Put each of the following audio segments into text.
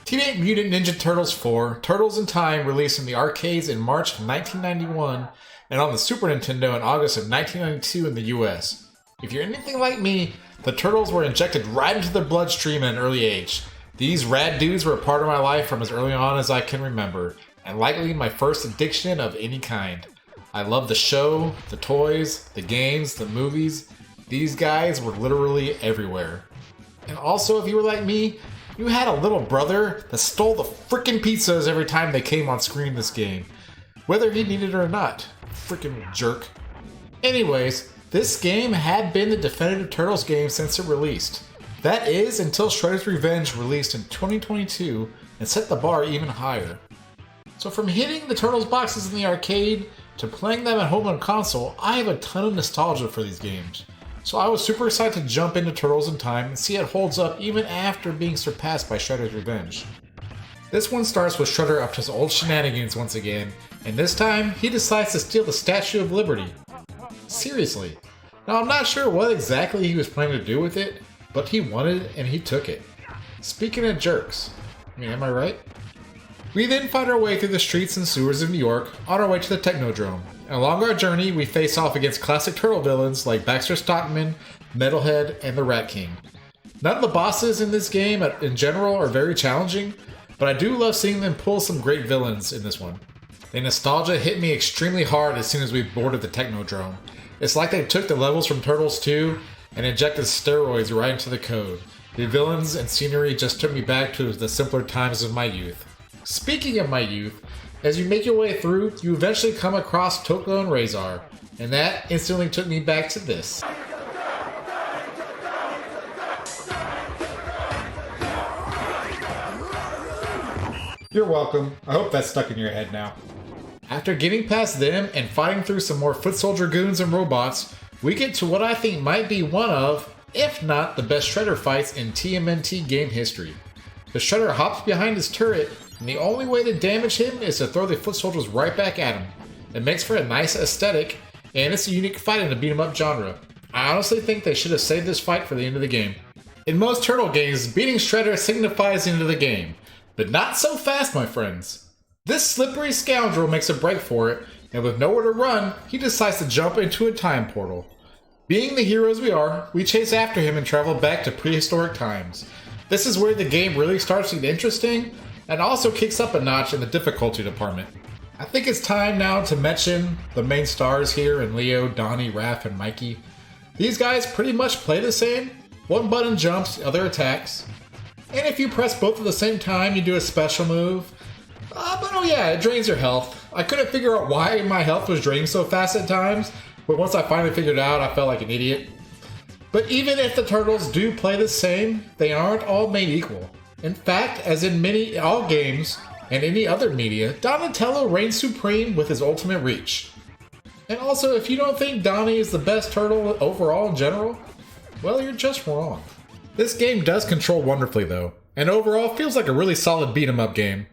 Teenage Mutant Ninja Turtles 4, Turtles in Time released in the arcades in March of 1991 and on the Super Nintendo in August of 1992 in the US. If you're anything like me, the Turtles were injected right into the bloodstream at an early age. These rad dudes were a part of my life from as early on as I can remember, and likely my first addiction of any kind. I love the show, the toys, the games, the movies. These guys were literally everywhere. And also, if you were like me, you had a little brother that stole the frickin' pizzas every time they came on screen in this game. Whether he needed it or not. Frickin' jerk. Anyways, this game had been the definitive Turtles game since it released. That is, until Shredder's Revenge released in 2022 and set the bar even higher. So from hitting the Turtles boxes in the arcade to playing them at home on console, I have a ton of nostalgia for these games. So I was super excited to jump into Turtles in Time and see it holds up even after being surpassed by Shredder's Revenge. This one starts with Shredder up to his old shenanigans once again, and this time he decides to steal the Statue of Liberty. Seriously. Now I'm not sure what exactly he was planning to do with it, but he wanted it and he took it. Speaking of jerks, I mean, am I right? We then find our way through the streets and sewers of New York on our way to the Technodrome. And along our journey, we face off against classic Turtle villains like Baxter Stockman, Metalhead, and the Rat King. None of the bosses in this game in general are very challenging, but I do love seeing them pull some great villains in this one. The nostalgia hit me extremely hard as soon as we boarded the Technodrome. It's like they took the levels from Turtles 2 and injected steroids right into the code. The villains and scenery just took me back to the simpler times of my youth. Speaking of my youth, as you make your way through, you eventually come across Toko and Razor, and that instantly took me back to this. You're welcome. I hope that's stuck in your head now. After getting past them and fighting through some more foot soldier goons and robots, we get to what I think might be one of, if not the best Shredder fights in TMNT game history. The Shredder hops behind his turret, and the only way to damage him is to throw the foot soldiers right back at him. It makes for a nice aesthetic, and it's a unique fight in the beat-em-up genre. I honestly think they should have saved this fight for the end of the game. In most Turtle games, beating Shredder signifies the end of the game, but not so fast, my friends. This slippery scoundrel makes a break for it, and with nowhere to run, he decides to jump into a time portal. Being the heroes we are, we chase after him and travel back to prehistoric times. This is where the game really starts to get interesting, and also kicks up a notch in the difficulty department. I think it's time now to mention the main stars here in Leo, Donnie, Raph, and Mikey. These guys pretty much play the same. One button jumps, the other attacks. And if you press both at the same time, you do a special move. But oh yeah, it drains your health. I couldn't figure out why my health was draining so fast at times, but once I finally figured it out, I felt like an idiot. But even if the Turtles do play the same, they aren't all made equal. In fact, as in all games and any other media, Donatello reigns supreme with his ultimate reach. And also, if you don't think Donnie is the best turtle overall in general, well, you're just wrong. This game does control wonderfully though, and overall feels like a really solid beat-em-up game.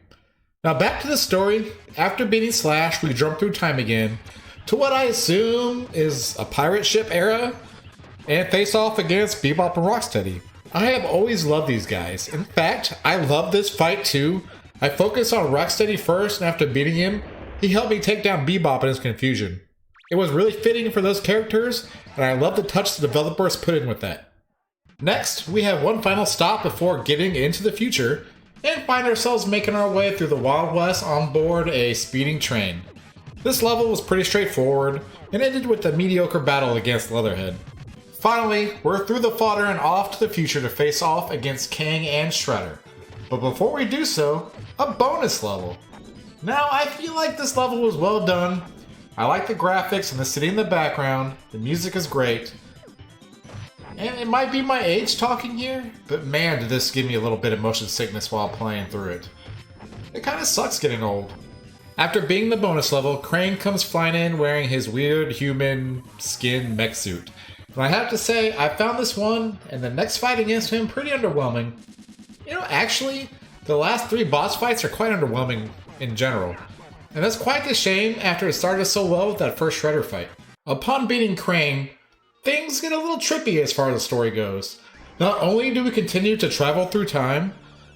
Now back to the story. After beating Slash, we jump through time again to what I assume is a pirate ship era, and face off against Bebop and Rocksteady. I have always loved these guys. In fact, I love this fight too. I focused on Rocksteady first, and after beating him, he helped me take down Bebop in his confusion. It was really fitting for those characters, and I love the touch the developers put in with that. Next, we have one final stop before getting into the future, and find ourselves making our way through the Wild West on board a speeding train. This level was pretty straightforward, and ended with a mediocre battle against Leatherhead. Finally, we're through the fodder and off to the future to face off against Kang and Shredder. But before we do so, a bonus level. Now, I feel like this level was well done. I like the graphics and the city in the background, the music is great. And it might be my age talking here, but man, did this give me a little bit of motion sickness while playing through it. It kinda sucks getting old. After beating the bonus level, Krang comes flying in wearing his weird human skin mech suit. And I have to say, I found this one and the next fight against him pretty underwhelming. You know, actually, the last 3 boss fights are quite underwhelming in general. And that's quite a shame after it started so well with that first Shredder fight. Upon beating Krang, things get a little trippy as far as the story goes. Not only do we continue to travel through time,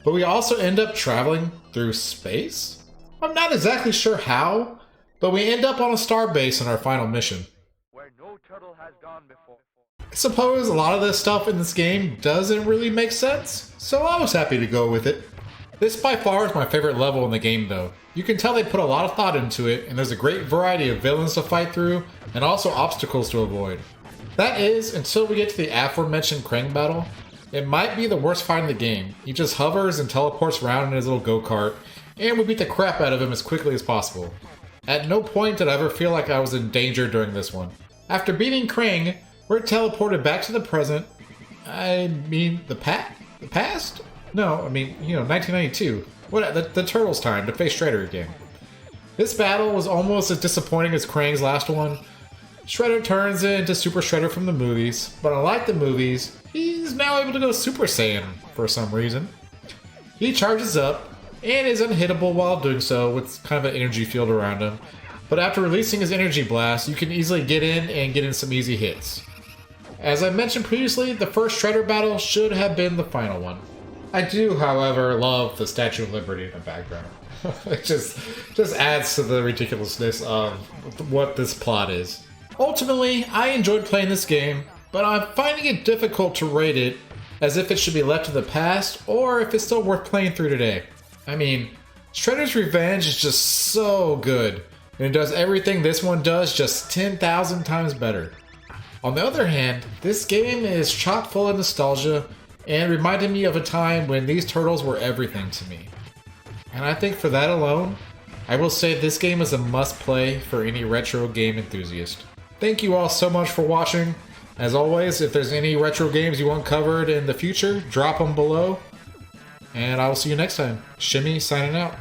but we also end up traveling through space? I'm not exactly sure how, but we end up on a star base in our final mission. Where no turtle has gone before. I suppose a lot of this stuff in this game doesn't really make sense, so I was happy to go with it. This by far is my favorite level in the game though. You can tell they put a lot of thought into it, and there's a great variety of villains to fight through, and also obstacles to avoid. That is, until we get to the aforementioned Krang battle. It might be the worst fight in the game. He just hovers and teleports around in his little go-kart, and we beat the crap out of him as quickly as possible. At no point did I ever feel like I was in danger during this one. After beating Krang, we're teleported back to the present. I mean, the past? No, I mean, 1992. The Turtles' time to face Shredder again. This battle was almost as disappointing as Krang's last one. Shredder turns into Super Shredder from the movies, but unlike the movies, he's now able to go Super Saiyan for some reason. He charges up and is unhittable while doing so with kind of an energy field around him, but after releasing his energy blast, you can easily get in some easy hits. As I mentioned previously, the first Shredder battle should have been the final one. I do, however, love the Statue of Liberty in the background. It just adds to the ridiculousness of what this plot is. Ultimately, I enjoyed playing this game, but I'm finding it difficult to rate it as if it should be left to the past or if it's still worth playing through today. I mean, Shredder's Revenge is just so good, and it does everything this one does just 10,000 times better. On the other hand, this game is chock full of nostalgia and reminded me of a time when these turtles were everything to me. And I think for that alone, I will say this game is a must-play for any retro game enthusiast. Thank you all so much for watching. As always, if there's any retro games you want covered in the future, drop them below. And I will see you next time. Shimmy signing out.